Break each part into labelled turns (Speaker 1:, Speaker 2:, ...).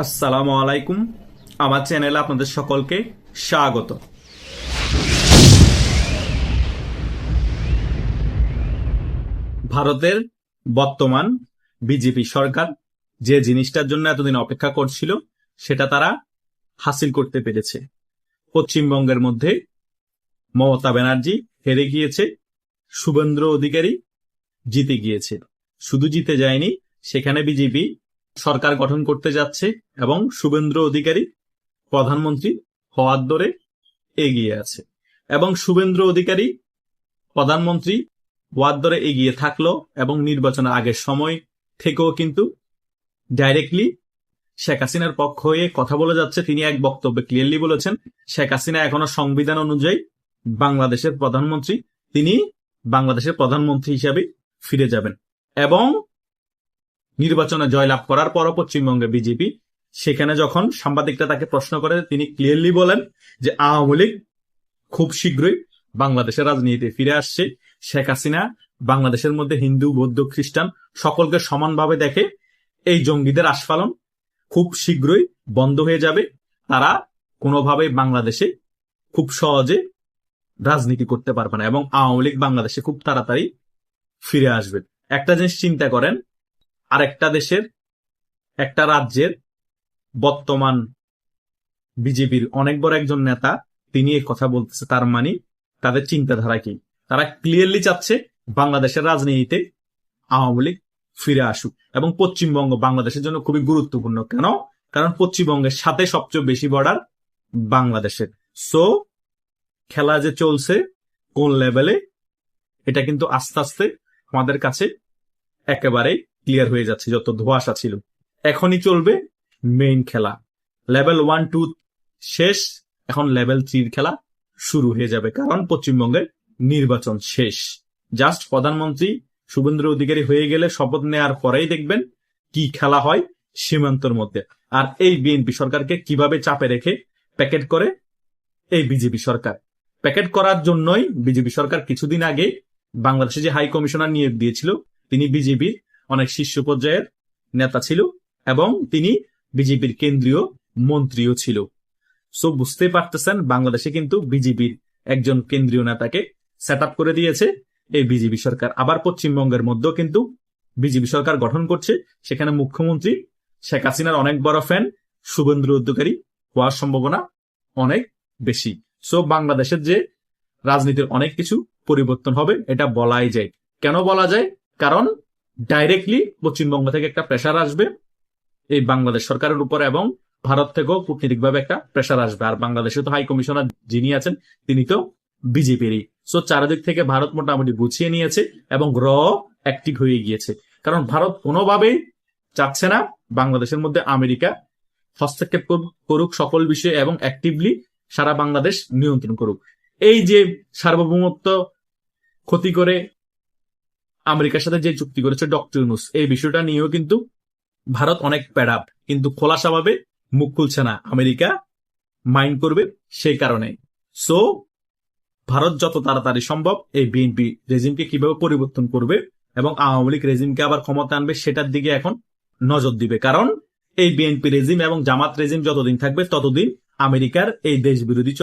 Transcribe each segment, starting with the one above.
Speaker 1: আসসালামু আলাইকুম। আমার চ্যানেলে আপনাদের সকলকে স্বাগত। ভারতের বর্তমান বিজেপি সরকার যে জিনিসটার জন্য এতদিন অপেক্ষা করছিল সেটা তারা হাসিল করতে পেরেছে। পশ্চিমবঙ্গের মধ্যে মমতা ব্যানার্জি হেরে গিয়েছে, শুভেন্দ্র অধিকারী জিতে গিয়েছে। শুধু জিতে যায়নি, সেখানে বিজেপি সরকার গঠন করতে যাচ্ছে এবং শুভেন্দ্র অধিকারী প্রধানমন্ত্রী হওয়ার দরে এগিয়ে আছে। এবং শুভেন্দ্র অধিকারী প্রধানমন্ত্রী হওয়ার দরে এগিয়ে থাকলো এবং নির্বাচনের আগের সময় থেকেও কিন্তু ডাইরেক্টলি শেখ হাসিনার পক্ষ হয়ে কথা বলে যাচ্ছে। তিনি এক বক্তব্যে ক্লিয়ারলি বলেছেন, শেখ হাসিনা এখনো সংবিধান অনুযায়ী বাংলাদেশের প্রধানমন্ত্রী, তিনি বাংলাদেশের প্রধানমন্ত্রী হিসাবে ফিরে যাবেন। এবং নির্বাচনে জয়লাভ করার পরও পশ্চিমবঙ্গে বিজেপি সেখানে যখন সাংবাদিকরা তাকে প্রশ্ন করে, তিনি ক্লিয়ারলি বলেন যে আওয়ামী লীগ খুব শীঘ্রই বাংলাদেশের রাজনীতিতে ফিরে আসছে। শেখ হাসিনা বাংলাদেশের মধ্যে হিন্দু, বৌদ্ধ, খ্রিস্টান সকলকে সমানভাবে দেখে। এই জঙ্গিদের আস্ফালন খুব শীঘ্রই বন্ধ হয়ে যাবে। তারা কোনোভাবে বাংলাদেশে খুব সহজে রাজনীতি করতে পারবে না এবং আওয়ামী লীগ বাংলাদেশে খুব তাড়াতাড়ি ফিরে আসবে। একটা জিনিস চিন্তা করেন, আরেকটা দেশের, একটা রাজ্যের বর্তমান বিজেপির অনেক বড় একজন নেতা তিনি এই কথা বলতেছে, তার মানে তাদের চিন্তাধারা কি? তারা ক্লিয়ারলি চাচ্ছে বাংলাদেশের রাজনীতিতে আওয়ামী লীগ ফিরে আসুক। এবং পশ্চিমবঙ্গ বাংলাদেশের জন্য খুবই গুরুত্বপূর্ণ। কেন? কারণ পশ্চিমবঙ্গের সাথে সবচেয়ে বেশি বর্ডার বাংলাদেশের। সো খেলা যে চলছে কোন লেভেলে, এটা কিন্তু আস্তে আস্তে আমাদের কাছে একেবারে ক্লিয়ার হয়ে যাচ্ছে। যত ধোঁয়াশা ছিল, এখনই চলবে মেইন খেলা। লেভেল 1-2 শেষ, এখন লেভেল 3 খেলা শুরু হয়ে যাবে। কারণ পশ্চিমবঙ্গের নির্বাচন শেষ। জাস্ট প্রধানমন্ত্রী শুভেন্দ্র অধিকারী হয়ে গেলে শপথ নেওয়ার পরেই দেখবেন কি খেলা হয় সীমান্তর মধ্যে। আর এই বিএনপি সরকারকে কিভাবে চাপে রেখে প্যাকেট করে এই বিজেপি সরকার। প্যাকেট করার জন্যই বিজেপি সরকার কিছুদিন আগে বাংলাদেশে যে হাই কমিশনার নিয়োগ দিয়েছিল, তিনি বিজেপির অনেক শীর্ষ পর্যায়ের নেতা ছিল এবং তিনি বিজেপির কেন্দ্রীয় মন্ত্রীও ছিল। সো বুঝতে পারতেছেন, বাংলাদেশে কিন্তু বিজেপির একজন কেন্দ্রীয় নেতাকে সেট আপ করে দিয়েছে এই বিজেপি সরকার। আবার পশ্চিমবঙ্গের মধ্যেও কিন্তু বিজেপি সরকার গঠন করছে। সেখানে মুখ্যমন্ত্রী শেখ হাসিনার অনেক বড় ফ্যান শুভেন্দ্র অধিকারী হওয়ার সম্ভাবনা অনেক বেশি। সো বাংলাদেশের যে রাজনীতির অনেক কিছু পরিবর্তন হবে এটা বলাই যায়। কেন বলা যায়? কারণ ডাইরেক্টলি পশ্চিমবঙ্গ থেকে একটা প্রেশার আসবে এই বাংলাদেশ সরকারের উপর এবং ভারত থেকেও কূটনীতিকভাবে একটা প্রেশার আসবে। আর বাংলাদেশে তো হাই কমিশনার যিনি আছেন তিনি তো বিজেপিরই। সো চারিদিক থেকে ভারত মোটামুটি গুছিয়ে নিয়েছে এবং অ্যাক্টিভ হয়ে গিয়েছে। কারণ ভারত কোনোভাবেই চাচ্ছে না বাংলাদেশের মধ্যে আমেরিকা হস্তক্ষেপ করুক সকল বিষয়ে এবং অ্যাক্টিভলি সারা বাংলাদেশ নিয়ন্ত্রণ করুক। এই যে সার্বভৌমত্ব ক্ষতি করে আমেরিকার সাথে যে চুক্তি করেছে ডক্টর ইউনূস, এই বিষয়টা নিয়েও কিন্তু ভারত অনেক প্যাডাপ, কিন্তু খোলাসাভাবে মুখ খুলছে না। আমেরিকা মাইন্ড করবে সেই কারণে। সো ভারত যত তাড়াতাড়ি সম্ভব এই বিএনপি রেজিমকে কিভাবে পরিবর্তন করবে এবং আওয়ামী লীগ রেজিমকে আবার ক্ষমতা আনবে সেটার দিকে এখন নজর দিবে। কারণ এই বিএনপি রেজিম এবং জামাত রেজিম যতদিন থাকবে ততদিন আমেরিকার এই দেশ বিরোধী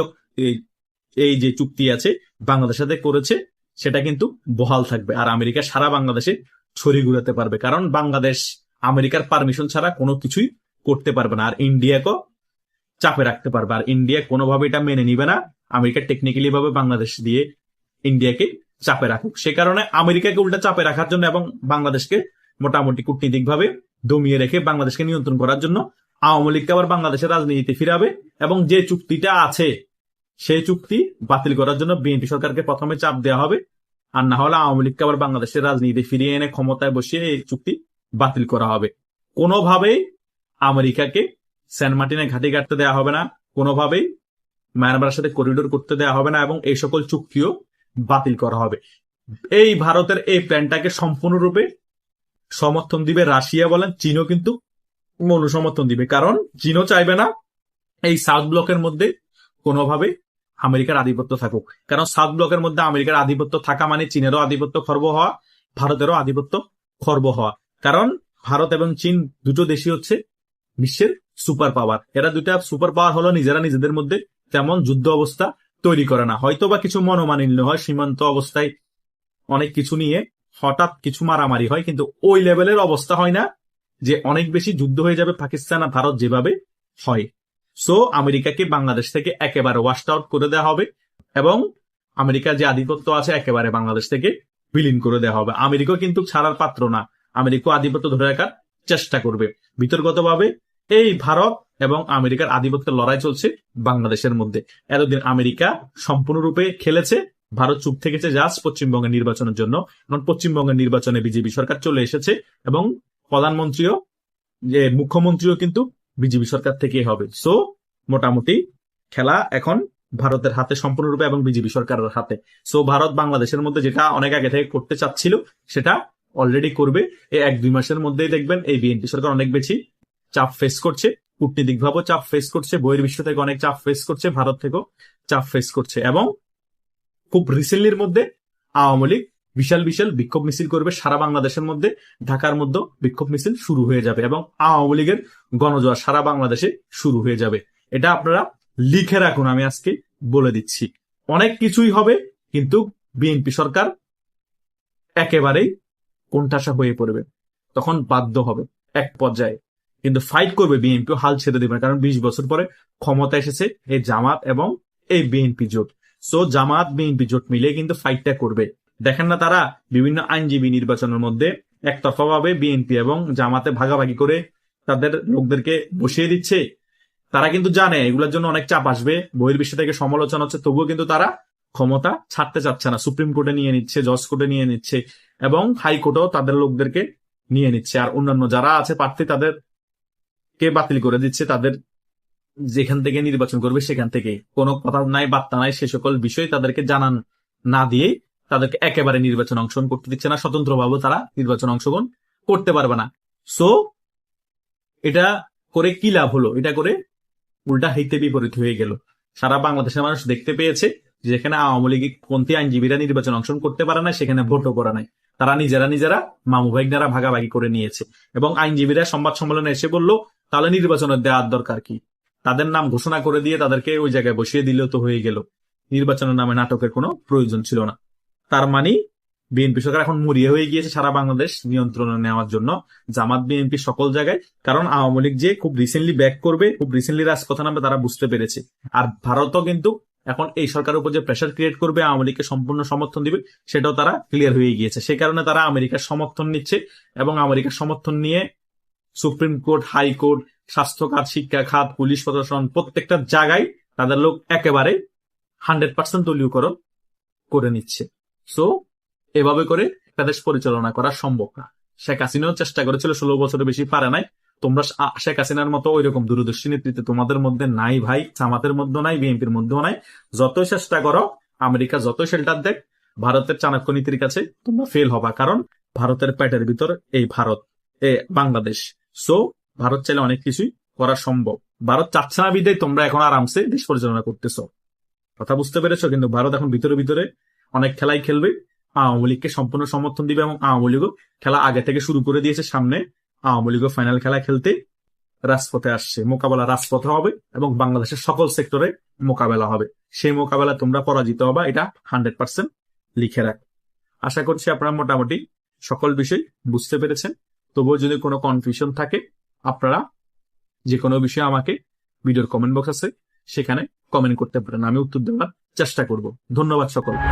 Speaker 1: এই যে চুক্তি আছে বাংলাদেশের সাথে করেছে সেটা কিন্তু বহাল থাকবে। আর আমেরিকা সারা বাংলাদেশে ছড়িয়ে ঘুরাতে পারবে। কারণ বাংলাদেশ আমেরিকার পারমিশন ছাড়া কোনো কিছুই করতে পারবে না। আর ইন্ডিয়াকেও চাপে রাখতে পারবে। আর ইন্ডিয়া কোনোভাবে এটা মেনে নিবে না আমেরিকা টেকনিক্যালি ভাবে বাংলাদেশ দিয়ে ইন্ডিয়াকে চাপে রাখুক। সে কারণে আমেরিকাকে উল্টা চাপে রাখার জন্য এবং বাংলাদেশকে মোটামুটি কূটনীতিক ভাবে দমিয়ে রেখে বাংলাদেশকে নিয়ন্ত্রণ করার জন্য আওয়ামী লীগকে আবার বাংলাদেশের রাজনীতিতে ফিরাবে এবং যে চুক্তিটা আছে সেই চুক্তি বাতিল করার জন্য বিএনপি সরকারকে প্রথমে চাপ দেওয়া হবে। আর না হলে আওয়ামী লীগকে আবার বাংলাদেশের রাজনীতিতে ফিরিয়ে এনে ক্ষমতায় বসিয়ে এই চুক্তি বাতিল করা হবে। কোনোভাবেই আমেরিকাকে সেন্ট মার্টিনে ঘাঁটি কাটতে দেওয়া হবে না, কোনোভাবেই মায়ানমারের সাথে করিডোর করতে দেওয়া হবে না এবং এই সকল চুক্তিও বাতিল করা হবে। এই ভারতের এই প্ল্যানটাকে সম্পূর্ণরূপে সমর্থন দিবে রাশিয়া বলেন, চীনও কিন্তু মূল সমর্থন দিবে। কারণ চীনও চাইবে না এই সাউথ ব্লকের মধ্যে কোনোভাবে আমেরিকার আধিপত্য থাকুক। কারণ সাউথ ব্লকের মধ্যে আমেরিকার আধিপত্য থাকা মানে চীনেরও আধিপত্য খর্ব হওয়া, ভারতেরও আধিপত্য খর্ব হওয়া। কারণ ভারত এবং চীন দুটো দেশই হচ্ছে বিশ্বের সুপার পাওয়ার। এরা দুইটা সুপার পাওয়ার হলো নিজেরা নিজেদের মধ্যে তেমন যুদ্ধ অবস্থা তৈরি করে না, হয়তো বা কিছু মনোমালিন্য হয় সীমান্ত অবস্থায়, অনেক কিছু নিয়ে হঠাৎ কিছু মারামারি হয়, কিন্তু ওই লেভেলের অবস্থা হয় না যে অনেক বেশি যুদ্ধ হয়ে যাবে পাকিস্তান আর ভারত যেভাবে হয়। সো আমেরিকাকে বাংলাদেশ থেকে একেবারে ওয়াশড আউট করে দেওয়া হবে এবং আমেরিকার যে আধিপত্য আছে একেবারে বাংলাদেশ থেকে বিলীন করে দেওয়া হবে। আমেরিকা কিন্তু ছাড়ার পাত্র না, আমেরিকা আধিপত্য ধরে রাখার চেষ্টা করবে। বিতর্কতভাবে এই ভারত এবং আমেরিকার আধিপত্যের লড়াই চলছে বাংলাদেশের মধ্যে। এতদিন আমেরিকা সম্পূর্ণরূপে খেলেছে, ভারত চুপ থেকেছে জাস্ট পশ্চিমবঙ্গের নির্বাচনের জন্য। এখন পশ্চিমবঙ্গের নির্বাচনে বিজেপি সরকার চলে এসেছে এবং প্রধানমন্ত্রীও যে মুখ্যমন্ত্রীও কিন্তু বিজেপি সরকার থেকেই হবে। সো মোটামুটি খেলা এখন ভারতের হাতে সম্পূর্ণরূপে এবং বিজেপি সরকারের হাতে। সো ভারত বাংলাদেশের মধ্যে যেটা অনেক আগে থেকে করতে চাচ্ছিল সেটা অলরেডি করবে। এই 1-2 মাসের মধ্যেই দেখবেন এই বিএনপি সরকার অনেক বেশি চাপ ফেস করছে, কূটনীতিক ভাবেও চাপ ফেস করছে, বহির্বিশ্ব থেকে অনেক চাপ ফেস করছে, ভারত থেকেও চাপ ফেস করছে। এবং খুব রিসেন্টলির মধ্যে আওয়ামী লীগ বিশাল বিশাল বিক্ষোভ মিছিল করবে সারা বাংলাদেশের মধ্যে, ঢাকার মধ্যে বিক্ষোভ মিছিল শুরু হয়ে যাবে এবং আওয়ামী লীগের গণজোয়ার সারা বাংলাদেশে শুরু হয়ে যাবে। এটা আপনারা লিখে রাখুন, আমি আজকে বলে দিচ্ছি। অনেক কিছুই হবে, কিন্তু বিএনপি সরকার একেবারেই কোণঠাসা হয়ে পড়বে, তখন বাধ্য হবে এক পর্যায়ে। কিন্তু ফাইট করবে বিএনপি, হাল ছেড়ে দেবে, কারণ 20 বছর পরে ক্ষমতা এসেছে এই জামাত এবং এই বিএনপি জোট। সো জামাত বিএনপি জোট মিলে কিন্তু ফাইটটা করবে। দেখেন না তারা বিভিন্ন আইনজীবী নির্বাচনের মধ্যে একতরফা ভাবে বিএনপি এবং জামাতে ভাগাভাগি করে তাদের লোকদেরকে বসিয়ে দিচ্ছে। তারা কিন্তু জানে এগুলোর জন্য অনেক চাপ আসবে, বহির্বিশ্ব থেকে সমালোচনা হচ্ছে, তবুও কিন্তু তারা ক্ষমতা ছাড়তে চাচ্ছে না। সুপ্রিম কোর্টে নিয়ে নিচ্ছে, জজ কোর্টে নিয়ে নিচ্ছে এবং হাইকোর্টেও তাদের লোকদেরকে নিয়ে নিচ্ছে। আর অন্যান্য যারা আছে প্রার্থী তাদেরকে বাতিল করে দিচ্ছে, তাদের যেখান থেকে নির্বাচন করবে সেখান থেকে কোনো কথা নাই, বার্তা নাই, সে সকল বিষয় তাদেরকে জানান না দিয়ে তাদেরকে একেবারে নির্বাচন অংশগ্রহণ করতে দিচ্ছে না। স্বতন্ত্রভাবে তারা নির্বাচন অংশগ্রহণ করতে পারবে না। সো এটা করে কি লাভ হলো? এটা করে উল্টা হিতে বিপরীত হয়ে গেল। সারা বাংলাদেশের মানুষ দেখতে পেয়েছে যেখানে আওয়ামী লীগ পন্থী আইনজীবীরা নির্বাচন অংশগ্রহণ করতে পারে না, সেখানে ভোটও করা নাই। তারা নিজেরা মামু ভাইগনারা ভাগাভাগি করে নিয়েছে এবং আইনজীবীরা সংবাদ সম্মেলনে এসে বলল তাহলে নির্বাচনের দেওয়ার দরকার কি? তাদের নাম ঘোষণা করে দিয়ে তাদেরকে ওই জায়গায় বসিয়ে দিলেও তো হয়ে গেল, নির্বাচনের নামে নাটকের কোনো প্রয়োজন ছিল না। তার মানে বিএনপি সরকার এখন মরিয়া হয়ে গিয়েছে সারা বাংলাদেশ নিয়ন্ত্রণে নেওয়ার জন্য, জামাত বিএনপি সকল জায়গায়। কারণ আওয়ামী লীগ যে খুব রিসেন্টলি ব্যাক করবে, খুব রিসেন্টলি রাজপথে নামবে, তারা বুঝতে পেরেছে। আর ভারতও কিন্তু এখন এই সরকারের উপর যে প্রেশার ক্রিয়েট করবে, আওয়ামী লীগকে সম্পূর্ণ সমর্থন দিবে, সেটাও তারা ক্লিয়ার হয়ে গিয়েছে। সে কারণে তারা আমেরিকার সমর্থন নিচ্ছে এবং আমেরিকার সমর্থন নিয়ে সুপ্রিম কোর্ট, হাইকোর্ট, স্বাস্থ্য খাত, শিক্ষা খাত, পুলিশ প্রশাসন, প্রত্যেকটা জায়গায় তাদের লোক একেবারে 100% দলীয়করণ করে নিচ্ছে। সো এভাবে করে একটা দেশ পরিচালনা করা সম্ভব না। শেখ হাসিনাও চেষ্টা করেছিল, 16 বছরের বেশি পারে নাই। তোমরা শেখ হাসিনার মতো ওই রকম দূরদর্শী নেতৃত্ব তোমাদের মধ্যে নাই ভাই, জামাতের মধ্যে নাই, বিএনপির মধ্যেও নাই। যতই চেষ্টা করো, আমেরিকা যতই শেল্টার দেখ, ভারতের চাণক্য নীতির কাছে তোমরা ফেল হবা। কারণ ভারতের পেটের ভিতর এই ভারত, বাংলাদেশ। সো ভারত চাইলে অনেক কিছুই করা সম্ভব। ভারত চাচ্ছে না বিদায় তোমরা এখন আরামসে দেশ পরিচালনা করতেছো। কথা বুঝতে পেরেছো? কিন্তু ভারত এখন ভিতরে ভিতরে অনেক খেলাই খেলবে, আওয়ামী লীগকে সম্পূর্ণ সমর্থন দিবে এবং আওয়ামী লীগও খেলা আগে থেকে শুরু করে দিয়েছে। সামনে আওয়ামী লীগও ফাইনাল খেলা খেলতে রাজপথে আসছে। মোকাবেলা রাজপথে হবে এবং বাংলাদেশের সকল সেক্টরে মোকাবেলা হবে। সেই মোকাবেলা তোমরা পরাজিত হবা, এটা 100% লিখে রাখ। আশা করছি আপনারা মোটামুটি সকল বিষয় বুঝতে পেরেছেন। তবুও যদি কোনো কনফিউশন থাকে, আপনারা যে কোনো বিষয়ে আমাকে ভিডিওর কমেন্ট বক্স আছে, সেখানে কমেন্ট করতে পারেন, আমি উত্তর দেওয়ার চেষ্টা করব। ধন্যবাদ সকলকে।